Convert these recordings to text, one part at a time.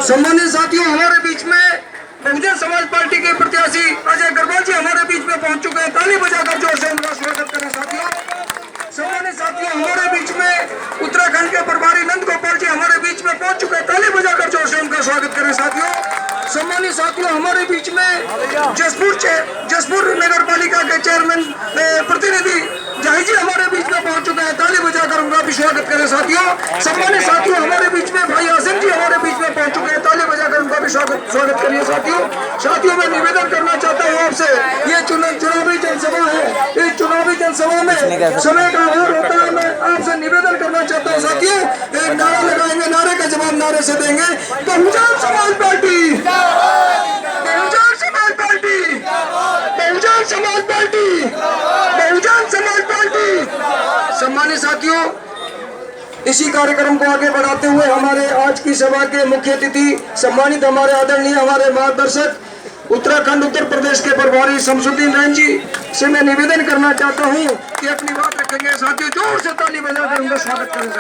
सम्मानित साथियों, हमारे बीच में बहुजन समाज पार्टी के प्रत्याशी अजय अग्रवाल जी हमारे बीच में पहुंच चुके हैं। ताली बजाकर जोर से उनका स्वागत करें साथियों। सम्मानित साथियों, हमारे बीच में उत्तराखंड के प्रभारी नंद गोपाल जी हमारे बीच में पहुंच चुके हैं। ताली बजाकर जोर से उनका स्वागत करें साथियों। सम्मानित साथियों, हमारे बीच में जसपुर नगर पालिका के चेयरमैन प्रतिनिधि जाहिद जी हमारे बीच में पहुंच चुके हैं। ताली बजाकर उनका भी स्वागत करें साथियों। सम्मानित साथियों, हमारे बीच में भाई आसिम जी हमारे बीच में पहुंच चुके हैं। ताली बजाकर उनका भी स्वागत करिए साथियों। मैं निवेदन करना चाहता हूँ आपसे, ये चुनावी जनसभा है। इस चुनावी जनसभा में समय का अभाव होता है। मैं आपसे निवेदन करना चाहता हूँ साथियों, एक नारा लगाएंगे, नारे का जवाब नारे से देंगे। Bahujan Samaj party, Bahujan Samaj party, Bahujan Samaj party, Bahujan Samaj party. सम्मानित साथियों, इसी कार्यक्रम को आगे बढ़ाते हुए हमारे आज की सभा के मुख्य अतिथि सम्मानित हमारे आदरणीय हमारे मार्गदर्शक उत्तराखंड उत्तर प्रदेश के प्रभारी शमसुद्दीन रैन जी से मैं निवेदन करना चाहता हूं कि अपनी बात रखेंगे साथियों। जोर से ताली बजाकर उनका स्वागत करें।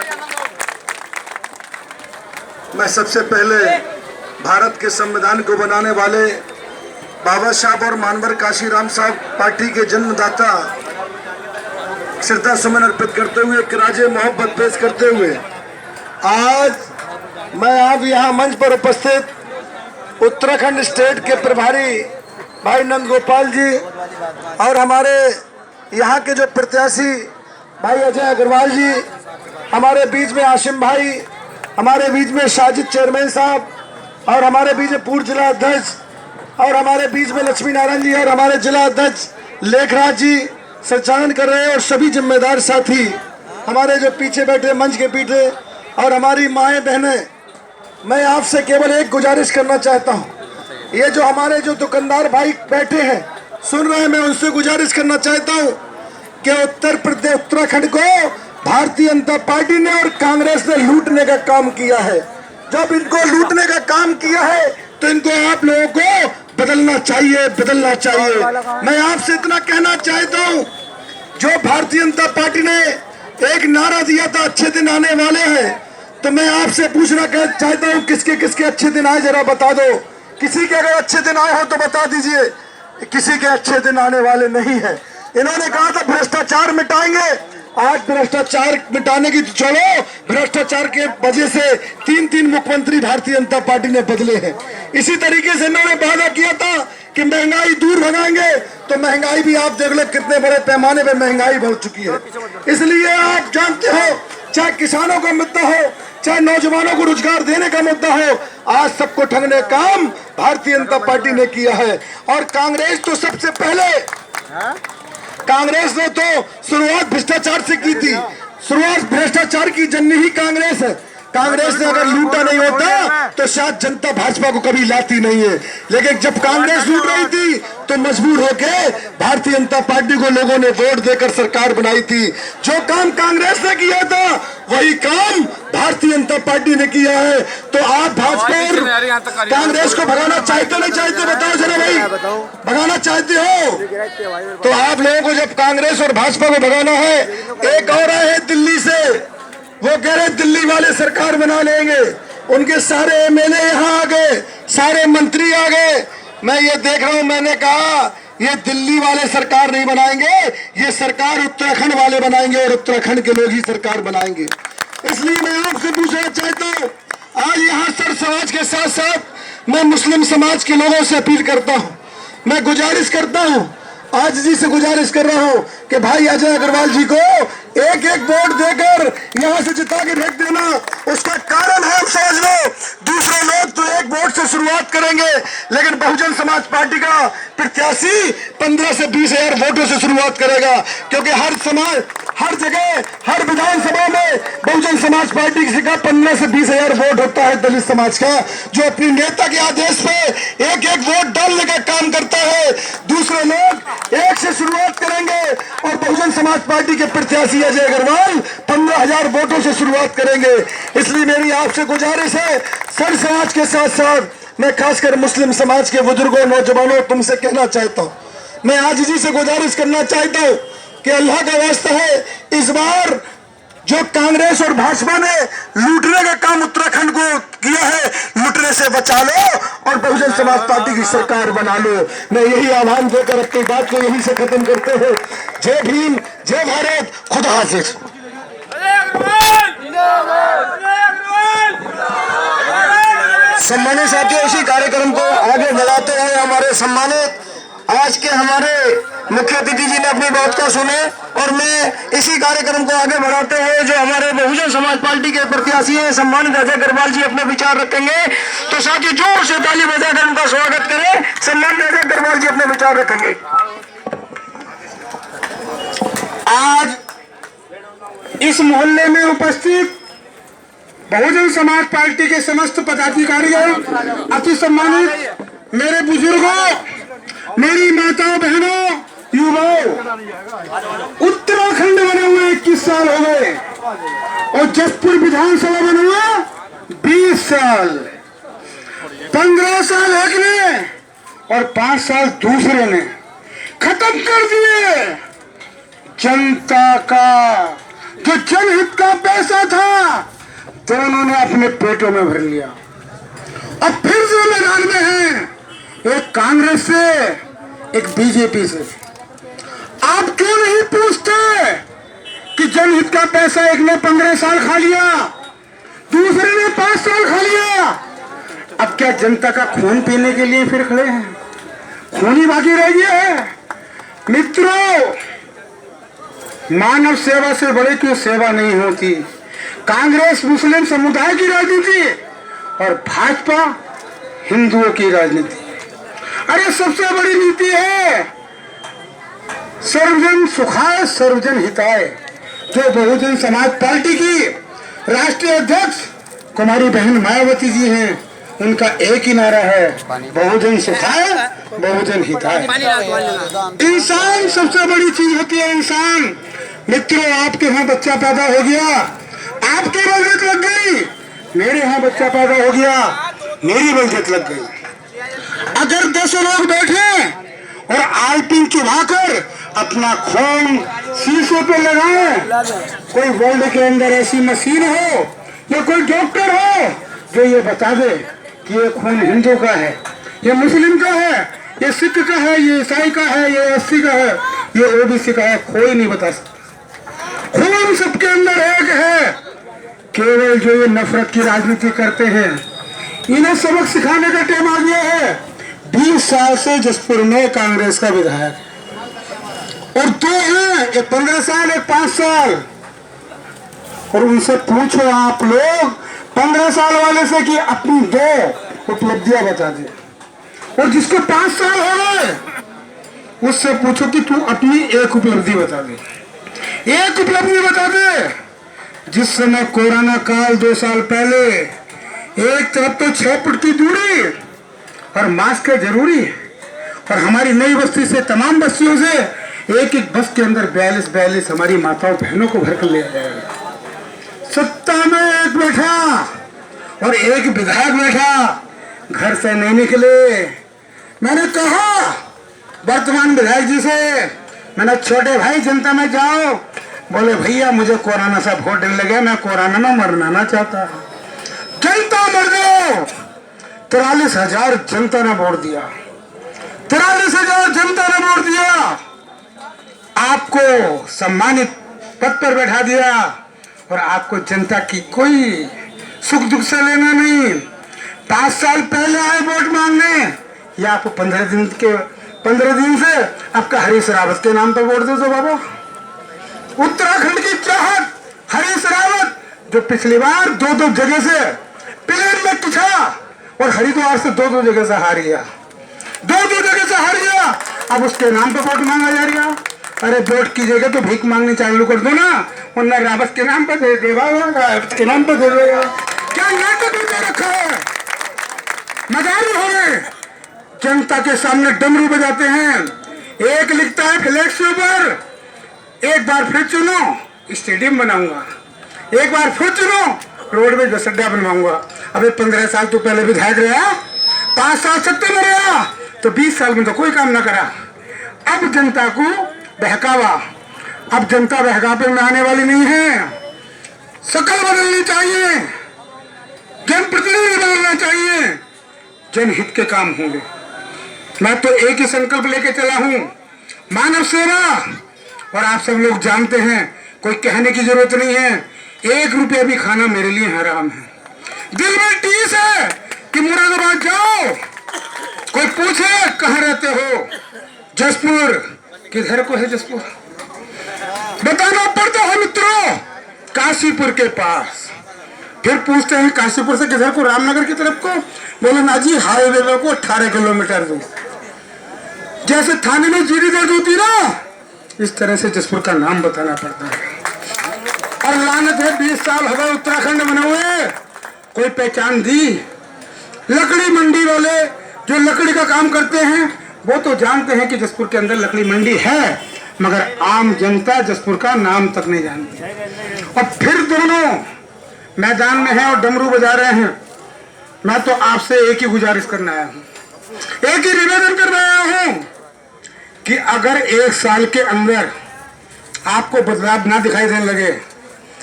मैं सबसे पहले भारत के संविधान को बनाने वाले बाबा साहब और मानवर काशीराम साहब पार्टी के जन्मदाता श्रद्धा सुमन अर्पित करते हुए, एक राजे मोहब्बत पेश करते हुए आज मैं आप यहाँ मंच पर उपस्थित उत्तराखंड स्टेट के प्रभारी भाई नंद गोपाल जी और हमारे यहाँ के जो प्रत्याशी भाई अजय अग्रवाल जी, हमारे बीच में आसिम भाई, हमारे बीच में साजिद चेयरमैन साहब और हमारे बीच में पूर्व जिला अध्यक्ष और हमारे बीच में लक्ष्मी नारायण जी और हमारे जिला अध्यक्ष लेखराज जी संचालन कर रहे हैं और सभी जिम्मेदार साथी हमारे जो पीछे बैठे मंच के पीछे और हमारी माएँ बहनें, मैं आपसे केवल एक गुजारिश करना चाहता हूँ। ये जो हमारे जो दुकानदार भाई बैठे हैं सुन रहे हैं, मैं उनसे गुजारिश करना चाहता हूँ कि उत्तर प्रदेश उत्तराखंड को भारतीय जनता पार्टी ने और कांग्रेस ने लूटने का काम किया है। जब इनको लूटने का काम किया है तो इनको आप लोगों को बदलना चाहिए, बदलना चाहिए। मैं आपसे इतना कहना चाहता हूँ, जो भारतीय जनता पार्टी ने एक नारा दिया था अच्छे दिन आने वाले हैं, तो मैं आपसे पूछना चाहता हूँ किसके किसके अच्छे दिन आए जरा बता दो। किसी के अगर अच्छे दिन आए हो तो बता दीजिए। किसी के अच्छे दिन आने वाले नहीं है। इन्होंने कहा था भ्रष्टाचार मिटाएंगे, आज भ्रष्टाचार मिटाने की छोड़ो, भ्रष्टाचार के वजह से तीन मुख्यमंत्री भारतीय जनता पार्टी ने बदले हैं। इसी तरीके से इन्होंने वादा किया था कि महंगाई दूर भगाएंगे, तो महंगाई भी आप देख लो कितने बड़े पैमाने पे महंगाई बढ़ चुकी है। इसलिए आप जानते हो, चाहे किसानों का मुद्दा हो, चाहे नौजवानों को रोजगार देने का मुद्दा हो, आज सबको ठगने का काम भारतीय जनता पार्टी ने किया है। और कांग्रेस तो सबसे पहले, कांग्रेस ने तो शुरुआत भ्रष्टाचार से की थी। शुरुआत भ्रष्टाचार की जननी ही कांग्रेस है। कांग्रेस ने अगर लूटा नहीं होता तो शायद जनता भाजपा को कभी लाती नहीं है। लेकिन जब कांग्रेस लूट रही थी तो मजबूर होके भारतीय जनता पार्टी को लोगों ने वोट देकर सरकार बनाई थी। जो काम कांग्रेस ने किया था वही काम भारतीय जनता पार्टी ने किया है। तो आप भाजपा और कांग्रेस को भगाना चाहते नहीं चाहते, बताओ जरा भाई, भगाना चाहते हो तो आप लोगों को जब कांग्रेस और भाजपा को भगाना है। एक और आए हैं दिल्ली से, वो कह रहे दिल्ली वाले सरकार बना लेंगे। उनके सारे एमएलए यहाँ आ गए, सारे मंत्री आ गए। मैं ये देख रहा हूँ, मैंने कहा ये दिल्ली वाले सरकार नहीं बनाएंगे, ये सरकार उत्तराखंड वाले बनाएंगे और उत्तराखंड के लोग ही सरकार बनाएंगे। इसलिए मैं आपसे पूछना चाहता हूँ, आज यहाँ सर समाज के साथ साथ मैं मुस्लिम समाज के लोगों से अपील करता हूँ, मैं गुजारिश करता हूँ, आज जी से गुजारिश कर रहा हूँ कि भाई अजय अग्रवाल जी को एक एक वोट देकर यहाँ से जिता के भेज देना। उसका कारण है, समझ लो, दूसरे लोग तो एक वोट से शुरुआत करेंगे, लेकिन बहुजन समाज पार्टी का प्रत्याशी 15 से 20 हजार वोटों से शुरुआत करेगा। क्योंकि हर समाज, हर जगह, हर विधानसभा में बहुजन समाज पार्टी का 15 से 20 हजार वोट होता है दलित समाज का, जो अपने नेता के आदेश पे एक एक वोट डालने का काम करता है। दूसरे लोग एक से शुरुआत करेंगे और बहुजन समाज पार्टी के प्रत्याशी अजय अग्रवाल 15,000 वोटों से शुरुआत करेंगे। इसलिए मेरी आपसे गुजारिश है, सर समाज के साथ साथ मैं खासकर मुस्लिम समाज के बुजुर्गों, नौजवानों, तुमसे कहना चाहता हूँ, मैं आज जी से गुजारिश करना चाहता हूँ कि अल्लाह का वास्ता है, इस बार जो कांग्रेस और भाजपा ने लूटने का काम उत्तराखंड को किया है, लूटने से बचा लो और बहुजन समाज पार्टी की सरकार बना लो। मैं यही आह्वान देकर अपनी बात को यहीं से खत्म करते हैं। जय भीम, जय भारत, खुदा हाफिज। सम्मानित साथियों, इसी कार्यक्रम को आगे बढ़ाते हुए हमारे सम्मानित आज के हमारे मुख्य अतिथि जी ने अपनी बात को सुने और मैं इसी कार्यक्रम को आगे बढ़ाते हुए जो हमारे बहुजन समाज पार्टी के प्रत्याशी हैं सम्मानित अजय अग्रवाल जी अपने विचार रखेंगे। तो साथियों जोर से ताली बजाकर उनका स्वागत करें। सम्मानित अजय अग्रवाल जी अपने विचार रखेंगे। आज इस मोहल्ले में उपस्थित बहुजन समाज पार्टी के समस्त पदाधिकारियों, अति सम्मानित मेरे बुजुर्गों, मेरी माताओं बहनों, युवाओं, उत्तराखंड बने हुए 21 साल हो गए और जसपुर विधानसभा बना हुआ 20 साल, 15 साल एक ने और 5 साल दूसरे ने खत्म कर दिए। जनता का जो जनहित का पैसा था दोनों ने अपने पेटों में भर लिया। अब फिर से मैदान में हैं, एक कांग्रेस से एक बीजेपी से। आप क्यों नहीं पूछते कि जनहित का पैसा एक ने 15 साल खा लिया, दूसरे ने 5 साल खा लिया। अब क्या जनता का खून पीने के लिए फिर खड़े हैं? खून ही बाकी रह गया है। मित्रों, मानव सेवा से बड़े कोई सेवा नहीं होती। कांग्रेस मुस्लिम समुदाय की राजनीति और भाजपा हिंदुओं की राजनीति। अरे सबसे बड़ी नीति है सर्वजन सुखाय सर्वजन हिताय, जो बहुजन समाज पार्टी की राष्ट्रीय अध्यक्ष कुमारी बहन मायावती जी हैं, उनका एक ही नारा है, बहुजन सुखाय बहुजन हिताय। इंसान सबसे बड़ी चीज होती है। इंसान मित्रों, आपके यहाँ बच्चा पैदा हो गया, आपकी बलगत लग गई, मेरे यहाँ बच्चा पैदा हो गया, मेरी बलगत लग गई। अगर 10 लोग बैठे और आलपिन चुभाकर अपना खून शीशे पे लगाए, कोई वर्ल्ड के अंदर ऐसी मशीन हो या कोई डॉक्टर हो जो ये बता दे कि ये खून हिंदू का है, ये मुस्लिम का है, ये सिख का है, ये ईसाई का है, ये एससी का है, ये ओबीसी का है, कोई नहीं बता सकता। खून सबके अंदर एक है। केवल जो ये नफरत की राजनीति करते हैं, इन्हें सबक सिखाने का टाइम आ गया है। 20 साल से जसपुर में कांग्रेस का विधायक और 2 हैं, एक 15 साल एक 5 साल। और उनसे पूछो आप लोग 15 साल वाले से कि अपनी 2 उपलब्धियां बता दे, और जिसको 5 साल हो गए उससे पूछो कि तू अपनी एक उपलब्धि बता दे। एक उपलब्धि बता दे। जिस समय कोरोना काल 2 साल पहले, एक तरफ तो 6 फुट की दूरी और मास्क जरूरी है, और हमारी नई बस्ती से तमाम बस्तियों से एक बस के अंदर 42 हमारी माताओं बहनों को भर कर ले आया। सत्ता में एक बैठा और एक विधायक बैठा, घर से नहीं निकले। मैंने कहा वर्तमान विधायक जी से, मैंने छोटे भाई जनता में जाओ, बोले भैया मुझे कोरोना से बहुत डर लगे, मैं कोरोना में मरना ना चाहता। जनता मर गए। 43,000 जनता ने वोट दिया, 43,000 जनता ने वोट दिया। आपको सम्मानित पद पर बैठा दिया और आपको जनता की कोई सुख दुख से लेना नहीं। 5 साल पहले आए वोट मांगने, या आपको 15 दिन से आपका हरीश रावत के नाम पर वोट दे दो बाबा। उत्तराखंड की चाहत हरीश रावत, जो पिछली बार 2 जगह से प्लेन में पूछा और हरिद्वार से 2 जगह से हार गया, 2 जगह से हार गया। अब उसके नाम पे वोट मांगा जा रहा। अरे वोट की जगह तो भीख मांगनी चालू कर दो ना, वरना रावत के नाम पे दे देगा, रावत के नाम पे दे देगा। क्या नाटक करके रखा है? मजारी हो गए। जनता के सामने डमरू बजाते हैं। एक लिखता है फ्लैक्स के ऊपर, एक बार फिर चुनो स्टेडियम बनाऊंगा, एक बार फिर चुनो रोड में बस अड्डा बनवाऊंगा। अबे 15 साल तो पहले विधायक रहा, 5 साल सत्ता में रहा, तो 20 साल में तो कोई काम ना करा। अब जनता को बहकावा, अब जनता बहकावे में आने वाली नहीं है। शकल बदलनी चाहिए, जनप्रतिनिधि बदलना चाहिए। जनहित के काम होंगे। मैं तो एक ही संकल्प लेके चला हूं, मानव सेवा। और आप सब लोग जानते हैं, कोई कहने की जरूरत नहीं है, 1 रुपया भी खाना मेरे लिए हराम है। दिल में टीस है कि मुरादाबाद जाओ, कोई पूछे कहाँ रहते हो, जसपुर। किधर को है जसपुर? बताना पड़ता है मित्रों, काशीपुर के पास। फिर पूछते हैं काशीपुर से किधर को? रामनगर की तरफ को। बोले ना जी, हाईवे को 18 किलोमीटर दूर। जैसे थाने में जीडी दर्ज होती ना, इस तरह से जसपुर का नाम बताना पड़ता है। और लानत है, 20 साल हो गए उत्तराखंड बने हुए, कोई पहचान दी? लकड़ी मंडी वाले जो लकड़ी का काम करते हैं वो तो जानते हैं कि जसपुर के अंदर लकड़ी मंडी है, मगर आम जनता जसपुर का नाम तक नहीं जानती। और फिर दोनों मैदान में हैं और डमरू बजा रहे हैं। मैं तो आपसे एक ही गुजारिश करने आया हूँ, एक ही निवेदन करने आया हूँ कि अगर 1 साल के अंदर आपको बदलाव ना दिखाई देने लगे,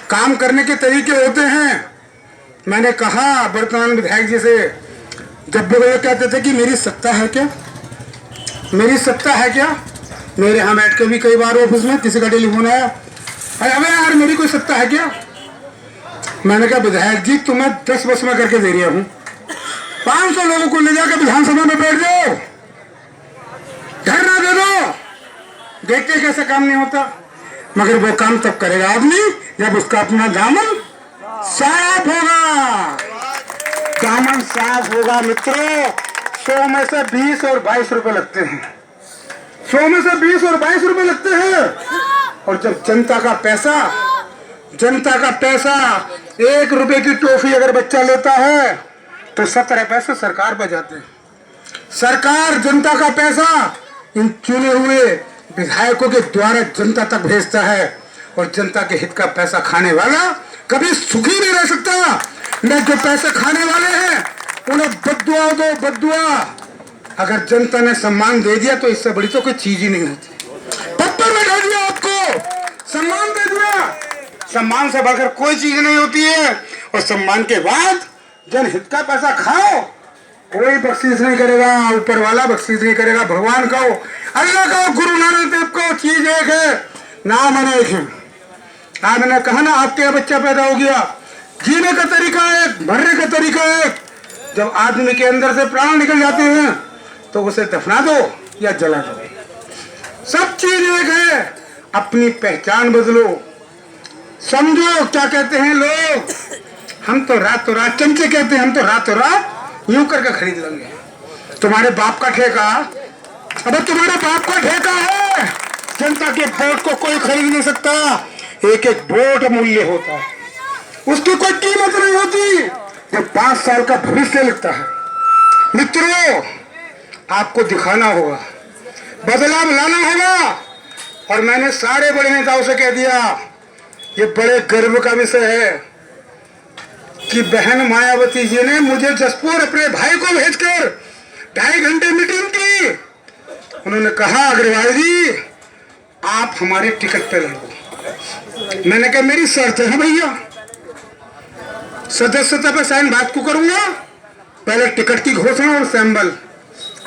काम करने के तरीके होते हैं। मैंने कहा वर्तमान विधायक जी से, जब वो कहते थे कि मेरी सत्ता है क्या, मेरी सत्ता है क्या। मेरे यहाँ बैठ के भी कई बार ऑफिस में किसी का टेलीफोन आया, अरे यार मेरी कोई सत्ता है क्या। मैंने कहा विधायक जी तुम्हें 10 बस में करके दे रहा हूँ, 500 लोगों को ले जाकर विधानसभा में बैठ जाओ, धरना दे दो, देखते कैसे काम नहीं होता। मगर वो काम तब करेगा आदमी जब उसका अपना दामन साफ होगा। दामन साफ होगा मित्रों। 100 में से 20 और 22 रुपए लगते हैं, 100 में से 20 और 22 रुपए लगते हैं। और जब जनता का पैसा 1 रुपए की टॉफी अगर बच्चा लेता है तो 17 पैसे सरकार बचाते हैं। सरकार जनता का पैसा इन चुने हुए विधायकों के द्वारा जनता तक भेजता है, और जनता के हित का पैसा खाने वाला कभी सुखी नहीं रह सकता। न जो पैसे खाने वाले हैं उन्हें बद्दुआ दो, बद्दुआ। अगर जनता ने सम्मान दे दिया तो इससे बड़ी तो कोई चीज ही नहीं होती। पत्थर बैठा दिया आपको, सम्मान दे दिया, सम्मान से बढ़कर कोई चीज नहीं होती है। और सम्मान के बाद जनहित का पैसा खाओ, कोई बख्शीश नहीं करेगा, ऊपर वाला बख्शीश नहीं करेगा, भगवान कहो, अल्लाह कहो, गुरु नानक देव को, चीज एक है, नाम अनेक है। आज मैंने कहा ना, आपके यहाँ बच्चा पैदा हो गया, जीने का तरीका एक, मरने का तरीका एक। जब आदमी के अंदर से प्राण निकल जाते हैं तो उसे दफना दो या जला दो, सब चीज एक है। अपनी पहचान बदलो, समझो क्या कहते हैं लोग, हम तो रातों रात, चमचे कहते हैं, हम तो रातों रात यूं करके खरीद लेंगे। तुम्हारे बाप का ठेका, अबे तुम्हारे बाप का ठेका है। जनता के वोट को कोई खरीद नहीं सकता, एक एक वोट मूल्य होता है, उसकी कोई कीमत नहीं होती। जब 5 साल का भविष्य लिखता है। मित्रों, आपको दिखाना होगा, बदलाव लाना होगा। और मैंने सारे बड़े नेताओं से कह दिया, ये बड़े गर्व का विषय है कि बहन मायावती जी ने मुझे जसपुर अपने भाई को भेजकर 2.5 घंटे मीटिंग की। उन्होंने कहा अग्रवाल जी आप हमारे टिकट पे लड़ो। मैंने कहा मेरी शर्त है भैया, सदस्यता पे साइन बात को करूंगा, पहले टिकट की घोषणा और सैंबल।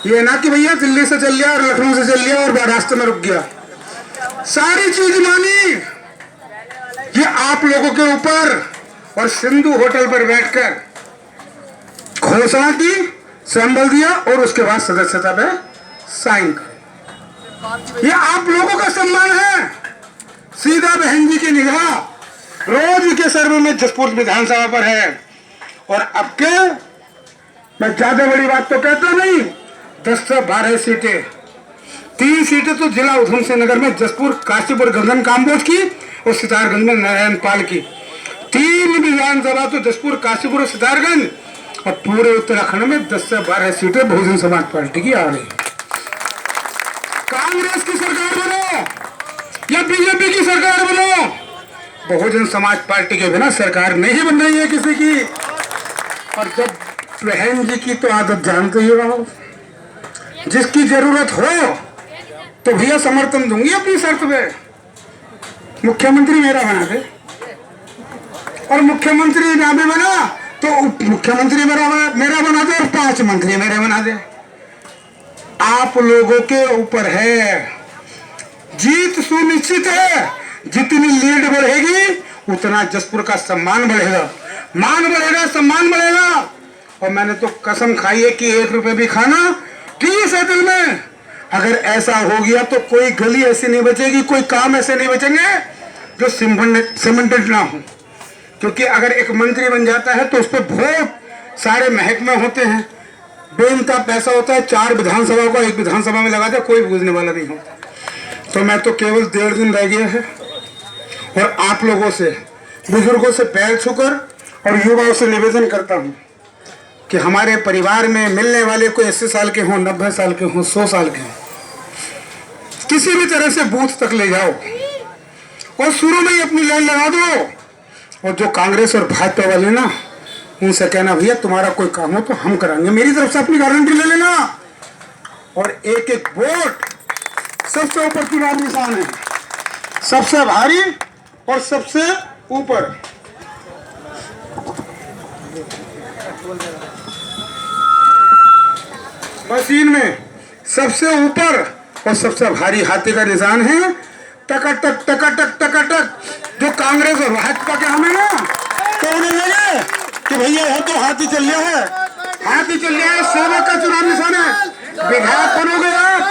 ये ना कि भैया दिल्ली से चल गया और लखनऊ से चल गया और रास्ते में रुक गया। सारी चीज मानी, ये आप लोगों के ऊपर। और सिंधु होटल पर बैठकर घोषणा की, सैंबल दिया और उसके बाद सदस्यता पे साइन कर। ये आप लोगों का सम्मान है। सीधा बहन जी की निगाह रोज के सर्वे में जसपुर विधानसभा पर है। और अब के मैं ज्यादा बड़ी बात तो कहता नहीं, 10 से 12 सीटें, 3 सीटें तो जिला उधम सिंह नगर में जसपुर, काशीपुर, गगन काम्बोज की और सितारगंज में नारायण पाल की। 3 विधानसभा तो जसपुर, काशीपुर और सितारगंज, और पूरे उत्तराखंड में 10 से 12 सीटें बहुजन समाज पार्टी की आ रही। कांग्रेस की सरकार बनो या बीजेपी की सरकार बनो, बहुजन समाज पार्टी के बिना सरकार नहीं बन रही है किसी की। और जब बहन जी की तो आदत जानते ही रहो, जिसकी जरूरत हो तो भैया समर्थन दूंगी अपनी शर्त पे, मुख्यमंत्री मेरा बना दे। और मुख्यमंत्री ना भी बना तो उप मुख्यमंत्री मेरा बना दे और 5 मंत्री मेरे बना दे। आप लोगों के ऊपर है, जीत सुनिश्चित है। जितनी लीड बढ़ेगी उतना जसपुर का सम्मान बढ़ेगा, मान बढ़ेगा, सम्मान बढ़ेगा। और मैंने तो कसम खाई है कि 1 रुपए भी खाना ठीक है दिल में। अगर ऐसा हो गया तो कोई गली ऐसी नहीं बचेगी, कोई काम ऐसे नहीं बचेंगे जो सीमेंटेड ना हो। क्योंकि अगर एक मंत्री बन जाता है तो उस पर बहुत सारे महकमे होते हैं, बेनता पैसा होता है। 4 विधानसभा को एक विधानसभा में लगा दे, कोई पूछने वाला नहीं होता। तो मैं तो केवल 1.5 दिन रह गया है और आप लोगों से, बुजुर्गों से पैर छूकर और युवाओं से निवेदन करता हूँ कि हमारे परिवार में मिलने वाले कोई 80 साल के हों, 90 साल के हों, 100 साल के हों, किसी भी तरह से बूथ तक ले जाओ और शुरू में ही अपनी लाइन लगा दो। और जो कांग्रेस और भाजपा वाले ना, उनसे कहना भैया तुम्हारा कोई काम हो तो हम कराएंगे, मेरी तरफ से अपनी गारंटी ले लेना। और एक एक वोट सबसे ऊपर चुनाव निशान है, सबसे भारी और सबसे ऊपर। मशीन में सबसे ऊपर और सबसे भारी हाथी का निशान है। टकटक टकटक टकटक। जो कांग्रेस और भाजपा के हमें ना तोड़ने लगे कि भैया यह तो हाथी चल रहा है, हाथी चल रहा है। सेवक का चुनाव निशान है। विधायक बनोगे आप,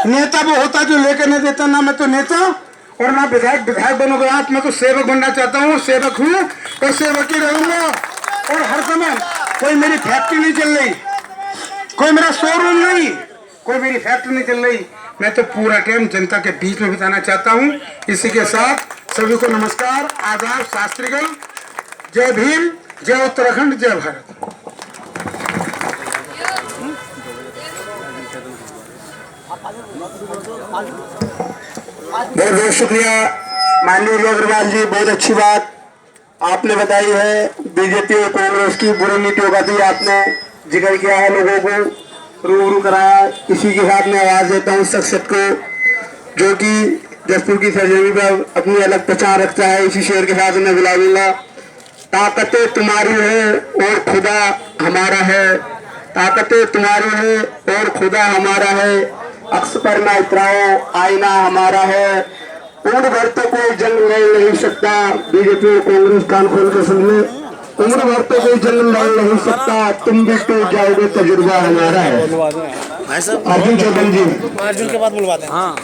नेता वो होता जो लेके नहीं देता, ना मैं तो नेता और ना विधायक। विधायक बनोगे आप, मैं तो सेवक बनना चाहता हूँ, सेवक हूँ और सेवक ही रहूंगा। और हर समय कोई मेरी फैक्ट्री नहीं चल रही, कोई मेरा शोरूम नहीं, कोई मेरी फैक्ट्री नहीं चल रही। मैं तो पूरा टाइम जनता के बीच में बिताना चाहता हूँ। इसी के साथ सभी को नमस्कार, आदाब, शास्त्रीगण, जय भीम, जय उत्तराखंड, जय भारत। बहुत बहुत शुक्रिया माननीय अग्रवाल जी, बहुत अच्छी बात आपने बताई है। बीजेपी और कांग्रेस की बुरी नीतियों का भी आपने जिक्र किया है, लोगों को रूबरू कराया। इसी के साथ मैं आवाज देता हूँ शख्सियत को जो कि जसपुर की सरजमी पर अपनी अलग पहचान रखता है। इसी शेर के साथ मैं बुला लूंगा। ताकतें तुम्हारी है और खुदा हमारा है, ताकतें तुम्हारी है और खुदा हमारा है। अक्स पर ना इतराओ, आईना हमारा है। उम्र भर तो कोई जंग लड़ नहीं सकता। बीजेपी और कांग्रेस कान खोल कर सुन ले। उम्र भर तो कोई जंग लड़ नहीं सकता, तुम भी टूट जाओगे, तजुर्बा हमारा है। अर्जुन चौधरी जी, अर्जुन के बाद बुलवाते हैं। हाँ,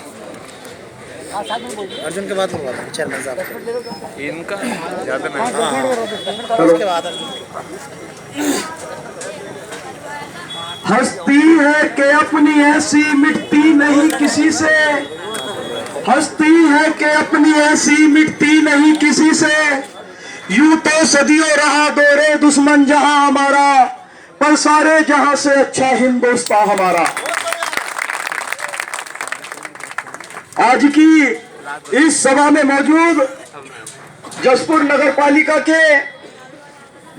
अर्जुन के बाद बुलवाते हैं चेयरमैन साहब। इनका ज्यादा नहीं, उसके बाद हस्ती है कि अपनी ऐसी मिटती नहीं किसी से, हस्ती है कि अपनी ऐसी मिटती नहीं किसी से। यूं तो सदियों रहा दौरे दुश्मन जहां हमारा, पर सारे जहां से अच्छा हिंदुस्तान हमारा। आज की इस सभा में मौजूद जसपुर नगर पालिका के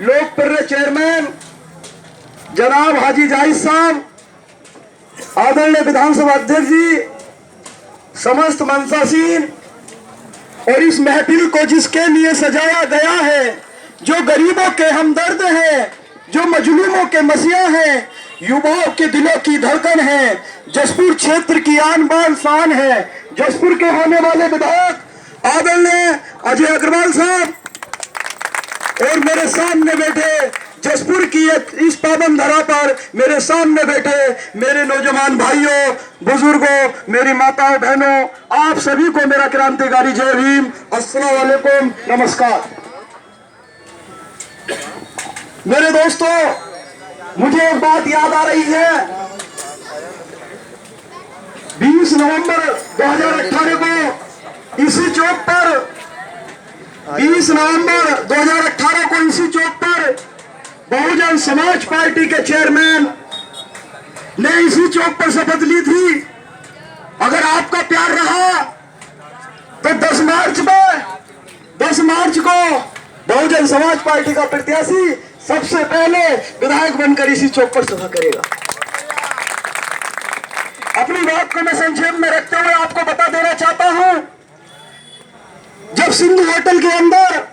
लोकप्रिय चेयरमैन जनाब हाजी जाहिद साहब, आदरणीय विधानसभा अध्यक्ष जी, समस्त मंसासीन और इस महफिल को जिसके लिए सजाया गया है, जो गरीबों के हमदर्द हैं, जो मजलूमों के मसीहा हैं, युवाओं के दिलों की धड़कन है, जसपुर क्षेत्र की आन बान शान है। जसपुर के होने वाले विधायक आदरणीय अजय अग्रवाल साहब और मेरे सामने बैठे जसपुर की इस पावन धरा पर मेरे सामने बैठे मेरे नौजवान भाइयों, बुजुर्गों, मेरी माताओं, बहनों, आप सभी को मेरा क्रांतिकारी जय भीम, अस्सलाम वालेकुम, नमस्कार। मेरे दोस्तों, मुझे एक बात याद आ रही है। 20 नवंबर 2018 को इसी चौक पर, 20 नवंबर 2018 को इसी चौक पर बहुजन समाज पार्टी के चेयरमैन ने इसी चौक पर शपथ ली थी। अगर आपका प्यार रहा तो 10 मार्च को बहुजन समाज पार्टी का प्रत्याशी सबसे पहले विधायक बनकर इसी चौक पर सभा करेगा। अपनी बात को मैं संक्षेप में रखते हुए आपको बता देना चाहता हूं, जब सिंधु होटल के अंदर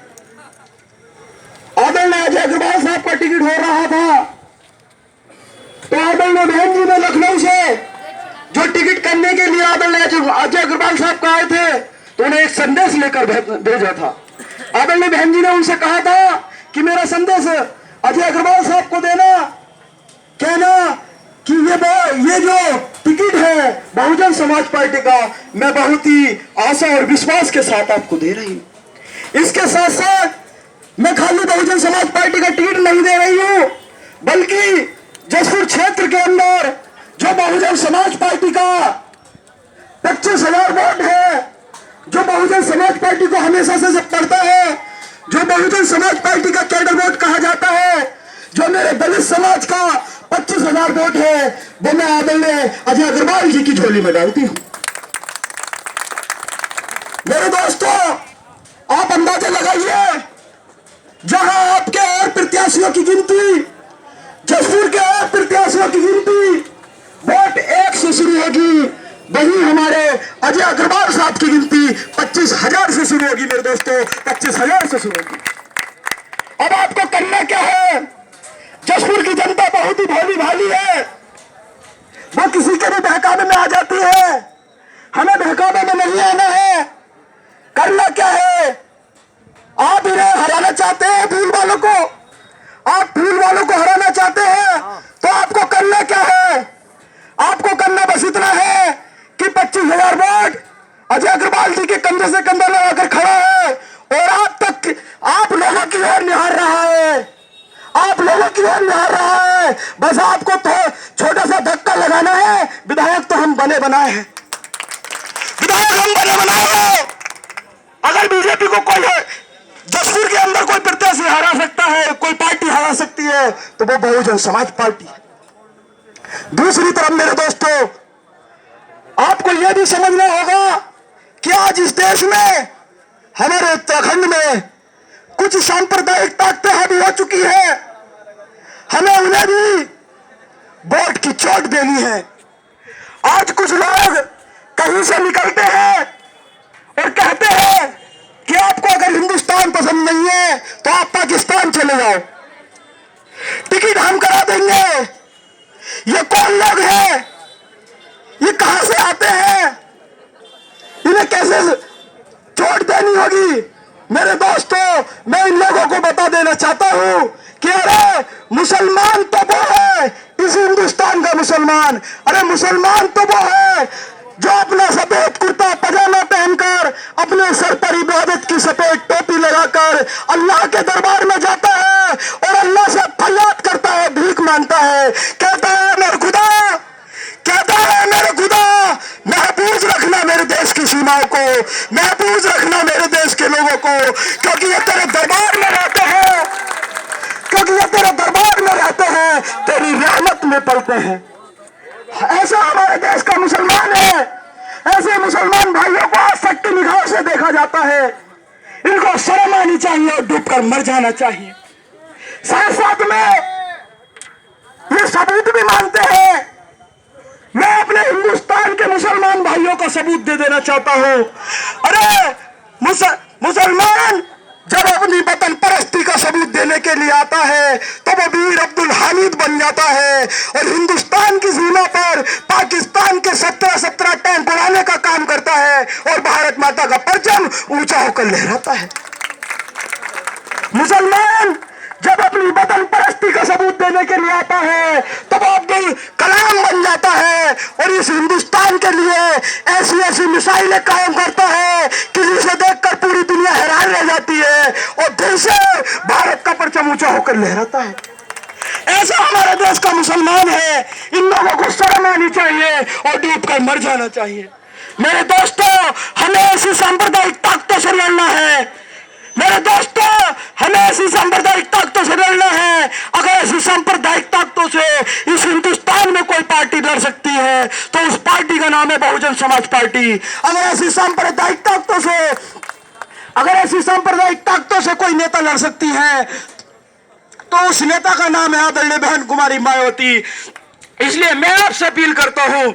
आदरणीय अजय अग्रवाल साहब का टिकट हो रहा था, आपको आए थे तो उन्हें एक संदेश लेकर भेजा था। आदरणीय बहन जी ने उनसे कहा था कि मेरा संदेश अजय अग्रवाल साहब को देना, कहना कि ये जो टिकट है बहुजन समाज पार्टी का, मैं बहुत ही आशा और विश्वास के साथ आपको दे रही हूं। इसके साथ साथ मैं खाली बहुजन समाज पार्टी का टिकट नहीं दे रही हूं, बल्कि जसपुर क्षेत्र के अंदर जो बहुजन समाज पार्टी का 25,000 वोट है, जो बहुजन समाज पार्टी को हमेशा से पड़ता है, जो बहुजन समाज पार्टी का कैडर वोट कहा जाता है, जो मेरे दलित समाज का 25,000 वोट है, वो मैं आदरणीय अजय अग्रवाल जी की झोली में डालती हूं। मेरे दोस्तों, आप अंदाजा लगाइए, जहां आपके और प्रत्याशियों की गिनती, जसपुर के और प्रत्याशियों की गिनती वोट 1 से शुरू होगी, वहीं हमारे अजय अग्रवाल साहब की गिनती 25,000 से शुरू होगी। मेरे दोस्तों, 25,000 से शुरू होगी। अब आपको करना क्या है? जसपुर की जनता बहुत ही भोली भाली है, वो किसी के भी बहकावे में आ जाती है। हमें बहकावे में नहीं आना है। करना क्या है? आप इन्हें हराना चाहते हैं, फूल वालों को, आप फूल वालों को हराना चाहते हैं, तो आपको करना क्या है? आपको करना बस इतना है कि 25,000 वोट अजय अग्रवाल जी के कंधे से कंधा लगाकर खड़ा है और आप लोगों की ओर निहार रहा है, आप लोगों की ओर निहार रहा है। बस आपको तो छोटा सा धक्का लगाना है। विधायक तो हम बने बनाए हैं, विधायक हम बने बनाए हैं। अगर बीजेपी को कोई जसपुर के अंदर कोई प्रत्याशी हरा सकता है, कोई पार्टी हरा सकती है, तो वो बहुजन समाज पार्टी है। दूसरी तरफ मेरे दोस्तों, आपको यह भी समझना होगा कि आज इस देश में, हमारे उत्तराखंड में कुछ सांप्रदायिक ताकतें हावी हो चुकी है। हमें उन्हें भी वोट की चोट देनी है। आज कुछ लोग कहीं से निकलते हैं और कहते हैं कि आपको अगर हिंदुस्तान पसंद नहीं है तो आप पाकिस्तान चले जाओ, टिकट हम करा देंगे। ये कौन लोग हैं? ये कहां से आते हैं? इन्हें कैसे चोट देनी होगी? मेरे दोस्तों, मैं इन लोगों को बता देना चाहता हूं कि अरे मुसलमान तो वो है, इस हिंदुस्तान का मुसलमान, अरे मुसलमान तो वो है जो अपना सफेद कुर्ता पजामा पहनकर, अपने सर पर इबादत की सफेद टोपी लगाकर अल्लाह के दरबार में जाता है और अल्लाह से फरियाद करता है, भीख मांगता है, कहता है मेरे खुदा, कहता है मेरे खुदा, महफूज रखना मेरे देश की सीमाओं को, महफूज रखना मेरे देश के लोगों को, क्योंकि ये तेरे दरबार में रहते हैं, क्योंकि ये तेरे दरबार में रहते हैं, तेरी रहमत में पलते हैं। ऐसा हमारे देश का मुसलमान है। ऐसे मुसलमान भाइयों को आज सख्त निगाहों से देखा जाता है। इनको शर्म आनी चाहिए और डूबकर मर जाना चाहिए। साथ साथ में ये सबूत भी मांगते हैं। मैं अपने हिंदुस्तान के मुसलमान भाइयों को सबूत दे देना चाहता हूं। अरे मुसलमान जब अपनी वतन परस्ती का सबूत देने के लिए आता है तो वो वीर अब्दुल हामिद बन जाता है और हिंदुस्तान की सीमा पर पाकिस्तान के 17 टैंक उड़ाने का काम करता है और भारत माता का परचम ऊंचा होकर लहराता है। मुसलमान जब अपनी वतन परस्ती का सबूत देने के लिए आता है तो वो अब्दुल कलाम बन जाता है और इस हिंदुस्तान के लिए ऐसी ऐसी मिसाइलें कायम करता है कि जिसे देखकर पूरी दुनिया हैरान रह जाती है और दिल से भारत का परचम ऊंचा होकर लहराता है। ऐसा हमारे देश का मुसलमान है। इन लोगों को शर्म आनी चाहिए और डूबकर मर जाना चाहिए। मेरे दोस्तों, हमें ऐसी सांप्रदायिक ताकतों से लड़ना है। मेरे दोस्तों, हमें ऐसी सांप्रदायिक ताकतों से लड़ना है। अगर ऐसी सांप्रदायिक ताकतों से इस हिंदुस्तान में कोई पार्टी लड़ सकती है तो उस पार्टी का नाम है बहुजन समाज पार्टी। अगर ऐसी सांप्रदायिक ताकतों से कोई नेता लड़ सकती है तो उस नेता का नाम है आदरणीय बहन कुमारी मायावती। इसलिए मैं आपसे अपील करता हूं,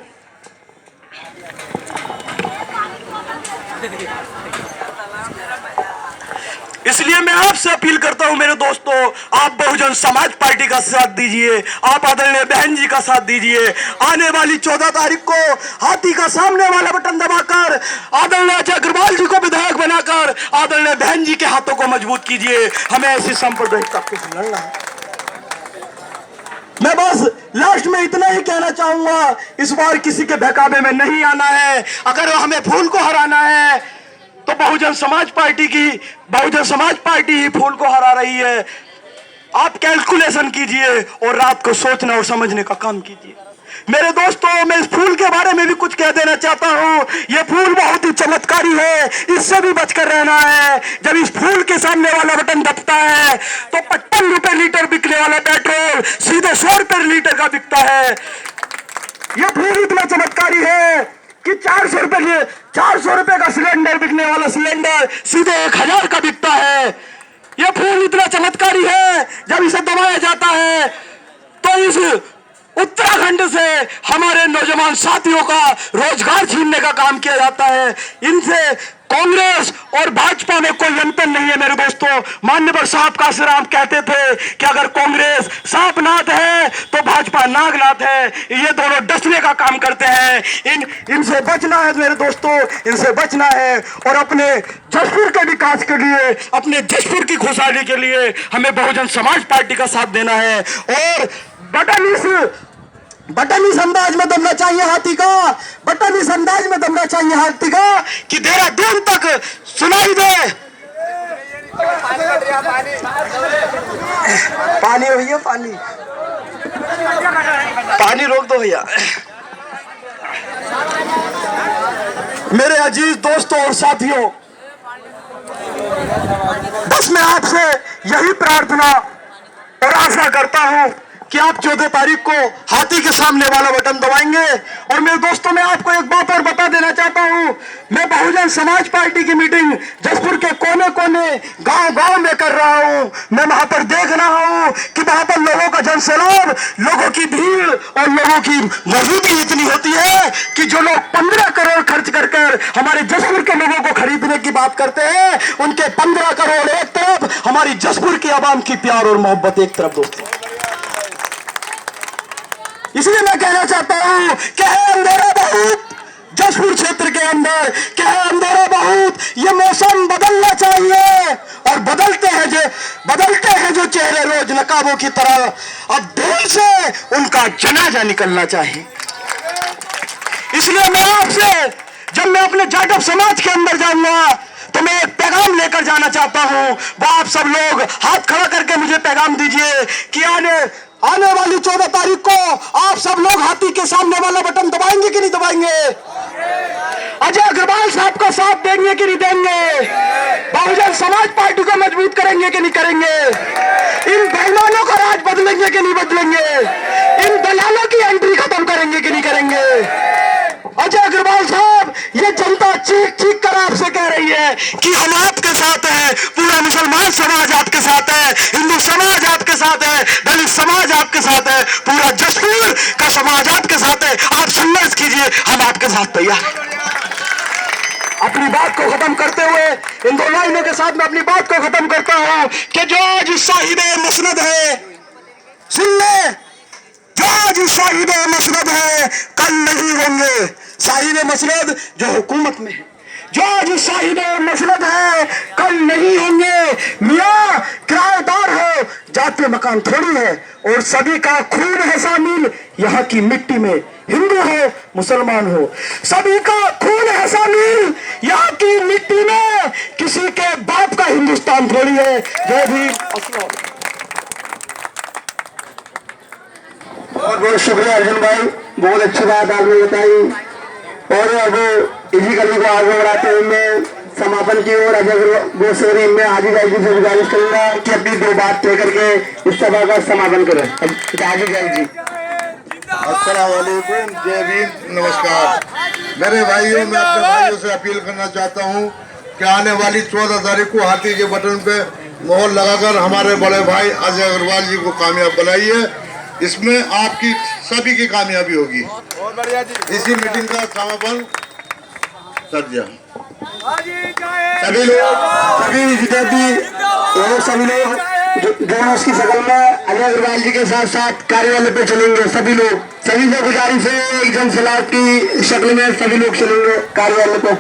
इसलिए मैं आपसे अपील करता हूं मेरे दोस्तों, आप बहुजन समाज पार्टी का साथ दीजिए, आप आदरणीय बहन जी का साथ दीजिए। आने वाली 14 तारीख को हाथी का सामने वाला बटन दबाकर आदरणीय अजय अग्रवाल जी को विधायक बनाकर आदरणीय बहन जी के हाथों को मजबूत कीजिए। हमें ऐसी सांप्रदायिकता को लड़ना है। मैं बस लास्ट में इतना ही कहना चाहूंगा, इस बार किसी के बहकावे में नहीं आना है। अगर हमें फूल को हराना है तो बहुजन समाज पार्टी ही फूल को हरा रही है। आप कैलकुलेशन कीजिए और रात को सोचना और समझने का काम कीजिए। मेरे दोस्तों, मैं इस फूल के बारे में भी कुछ कह देना चाहता हूं। यह फूल बहुत ही चमत्कारी है, इससे भी बचकर रहना है। जब इस फूल के सामने वाला बटन दबता है तो 55 रुपए लीटर बिकने वाला पेट्रोल सीधे 100 रुपए लीटर का बिकता है। यह फूल इतना चमत्कारी है कि 400 रुपए का सिलेंडर बिकने वाला सिलेंडर सीधे 1000 का बिकता है। यह फूल इतना चमत्कारी है, जब इसे दबाया जाता है तो इस उत्तराखंड से हमारे नौजवान साथियों का रोजगार छीनने का काम किया जाता है। इनसे कांग्रेस और भाजपा में कोई अंतर नहीं है मेरे दोस्तों। मान्यवर साहब काशीराम कहते थे कि अगर कांग्रेस सांपनाथ है तो भाजपा नागनाथ है, ये दोनों डसने का काम करते हैं। इनसे बचना है मेरे दोस्तों, इनसे बचना है। और अपने जशपुर के विकास के लिए, अपने जशपुर की खुशहाली के लिए हमें बहुजन समाज पार्टी का साथ देना है। और बटन इस अंदाज में दबना चाहिए हाथी का, बटन इस अंदाज में दबना चाहिए हाथी का कि देहरादून तक सुनाई दे। पानी भैया, पानी रोक दो भैया। मेरे अजीज दोस्तों और साथियों, बस मैं आपसे यही प्रार्थना और आशा करता हूं कि आप 14 तारीख को हाथी के सामने वाला बटन दबाएंगे। और मेरे दोस्तों, मैं आपको एक बात और बता देना चाहता हूं, मैं बहुजन समाज पार्टी की मीटिंग जशपुर के कोने कोने गांव-गांव में कर रहा हूं। मैं वहां पर देख रहा हूं कि वहां पर लोगों का जनसैलाब, लोगों की भीड़ और लोगों की मौजूदगी इतनी होती है कि जो लोग 15 करोड़ खर्च कर हमारे जशपुर के लोगों को खरीदने की बात करते हैं, उनके 15 करोड़ एक तरफ, हमारी जशपुर की आवाम की प्यार और मोहब्बत एक तरफ दोस्तों। इसलिए मैं कहना चाहता हूं कि है अंधेरा बहुत जशपुर क्षेत्र के अंदर, क्या है अंधेरा बहुत। ये मौसम बदलना चाहिए और बदलते हैं जो चेहरे रोज नकाबों की तरह, अब दिल से उनका जनाजा निकलना चाहिए। इसलिए मैं आपसे, जब मैं अपने जाटव समाज के अंदर जाऊंगा तो मैं एक पैगाम लेकर जाना चाहता हूं। वो आप सब लोग हाथ खड़ा करके मुझे पैगाम दीजिए कि आने वाली 14 तारीख को आप सब लोग हाथी के सामने वाला बटन दबाएंगे कि नहीं दबाएंगे? अजय अग्रवाल साहब का साथ देंगे कि नहीं देंगे? बहुजन समाज पार्टी को मजबूत करेंगे कि नहीं करेंगे? इन बेईमानों का राज बदलेंगे कि नहीं बदलेंगे? इन दलालों की एंट्री खत्म करेंगे कि नहीं करेंगे? अजय अग्रवाल साहब, ये जनता चीख कर आपसे कह रही है कि हम आपके साथ हैं, पूरा मुसलमान समाज आपके साथ है, हिंदू समाज आपके साथ है, दलित समाज आपके साथ है, पूरा जशपुर का समाज आपके साथ है। आप संघर्ष कीजिए, हम आपके साथ तैयार हैं। अपनी बात को खत्म करते हुए, इन दो लाइनों के साथ मैं अपनी बात को खत्म करता हूं कि जो आज साहिब मसनद है, सुन ले, जो आज साहिब मसनद है कल नहीं होंगे साहिब मसनद जो हुकूमत में है। जो आज साहिब मसनद है कल नहीं होंगे। मियां किराएदार हो, जाते मकान थोड़ी है, और सभी का खून है शामिल यहाँ की मिट्टी में, हिंदू हो मुसलमान हो, सभी का खून है शामिल यहाँ की मिट्टी में, किसी के बाप का हिंदुस्तान थोड़ी है। जय भीम। बहुत बहुत शुक्रिया अर्जुन भाई, बहुत अच्छी बात आपने बताई। और अब इसी कड़ी को आगे बढ़ाते हुए मैं समापन की ओर अजय गोस्वामी में आजी जाई जी से गुजारिश करूंगा कि अपनी दो बात कह करके इस सभा का समापन करें। आजी जाई जी। अस्सलाम वालेकुम, जय भीम, नमस्कार। मेरे भाइयों, मैं अपने भाइयों से अपील करना चाहता हूं कि आने वाली 14 तारीख को हाथी के बटन पे मोहर लगाकर हमारे बड़े भाई अजय अग्रवाल जी को कामयाब बनाइए। इसमें आपकी सभी की कामयाबी होगी। इसी मीटिंग का समापन कर दिया। सभी लोग, सभी विद्यार्थी और सभी लोग जो उसकी शक्ल में अजय अग्रवाल जी के साथ साथ कार्यालय पे चलेंगे। सभी लोग, सभी से गुजारिश है एक जन सलाह की शक्ल में सभी लोग चलेंगे कार्यालय पे।